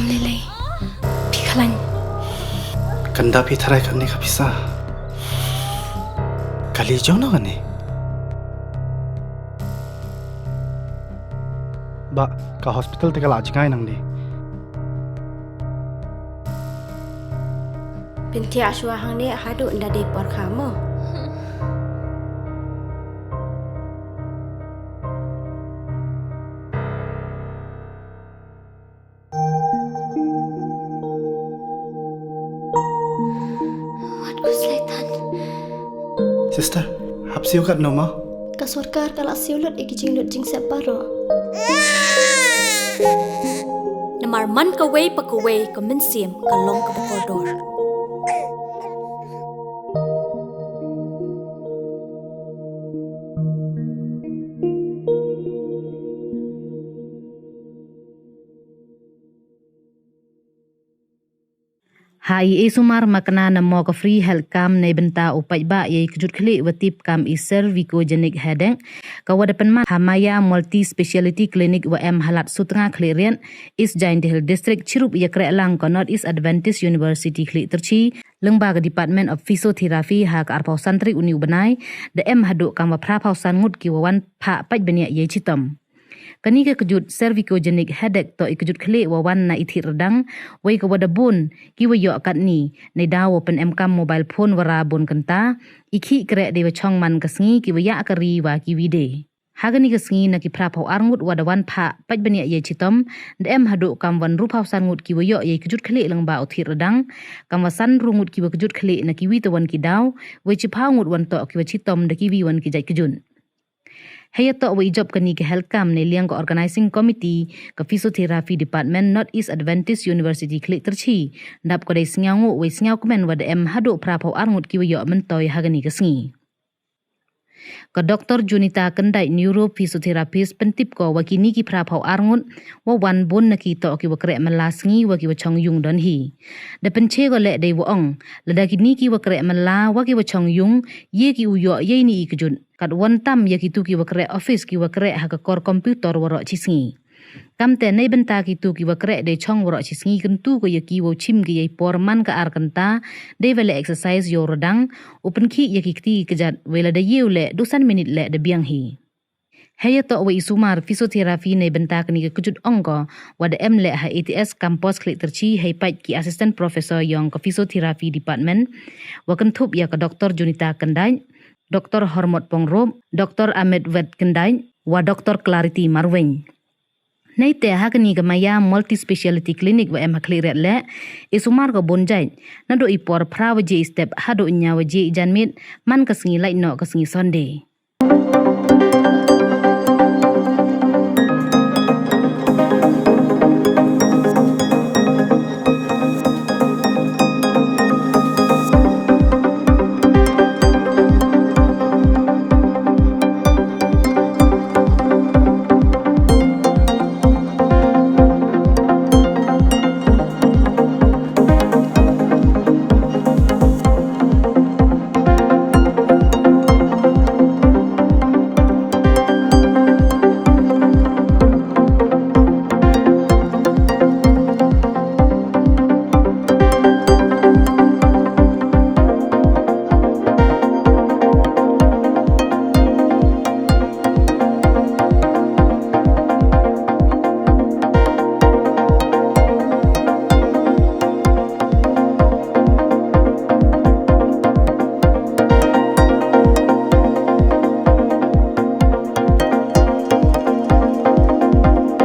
lelai. Pikalan. Kanda pi tharai kan ni kapisa. Kali jauh na kan ni. Ba ka hospital te kala ajngai nang ni. Binti aswa hang ni hadu nda de por kamu. Sister, hap siu kat no ma? Kasurkar kalau siulut iki jing separo. Namar man ka way pa ka way ka minsim ka long ka koridor. Hai esumar makna na mo ka free health cam na benta upai ba ye kjut khlieh watip cam is cervicogenic headache ka wadapan man hamaya multi speciality clinic wa em halat sutanga Khliehriat is jain dehel district chirup ya kre lang ka North East Adventist University Khlieh terchi lengbaga department of physiotherapy ha ka arpau santri uni ubanai da em haduk kam wa pra pausan ngut ki wawan pha paj benia ye chitam kani ke kjut cervicogenic headache to ikjut khlieh wawan na thied rdang wai ka wadabun ki wa yo kat ni nei dawo pen emkam mobile phone wara bun kanta ikhi kre de chong man kasngi ki wa ya kari wa ki wide hagani kasngi na ki phra phau arngut wadawan pha paj bania ye chitom de em hadu kam wan ru phau san ngut ki wa yo ye kjut khlieh lang ba thied rdang kam wa san rungut ki wa kjut khlieh na ki wi to wan ki daw wai chi phau ngut wan to ki wa chitom de ki wi wan ki jai kjun Haya to wa job kani ke health cam ne liang ka organizing committee ka physiotherapy department North East Adventist University Khlieh terchi dap ko dai snyangu we snyau komen wa em hadu pra phau arngut ki wa yo mentoi hagani ka sngi ka Dr. Junita Kendai neurophysiotherapist pentip ko wa kini ki pra phau arngut wa wan bon na ki to ki wa kre mala sngi wa ki wa chong yung don hi de penche ko le dei wa ong lada kini ki wa kre mala wa ki wa chong yung ye ki u yo ye ni ikjun kat wan tam ya ki tu ki wa kre office ki wa kre ha ka kor computer wa ro chi sngi kam te nei benta ki tu ki wa kre de chong wa ro chi sngi kan tu ko ya ki wo chim ki ye por man ka ar kanta de vele exercise yo rodang open ki ya ki ti ki jat wela de yew le 2 minute le de biang hi Haya to wa isumar physiotherapy nei benta kani ke kjut ongko wa de em le ha ATS campus Khlieh terchi hai pat ki assistant professor yong ka physiotherapy department wa kan thup ya ka Dr. Junita Kendai Dr. Hormot Pongrop, Dr. Ahmed Wed Kendai, wa Dr. Clarity Marweng. Nei te hakani gamaya multi speciality clinic wa em Khliehriat le isumar ko bonjai na do ipor phra waje step hado nya waje janmit man kasngi lai no kasngi sonde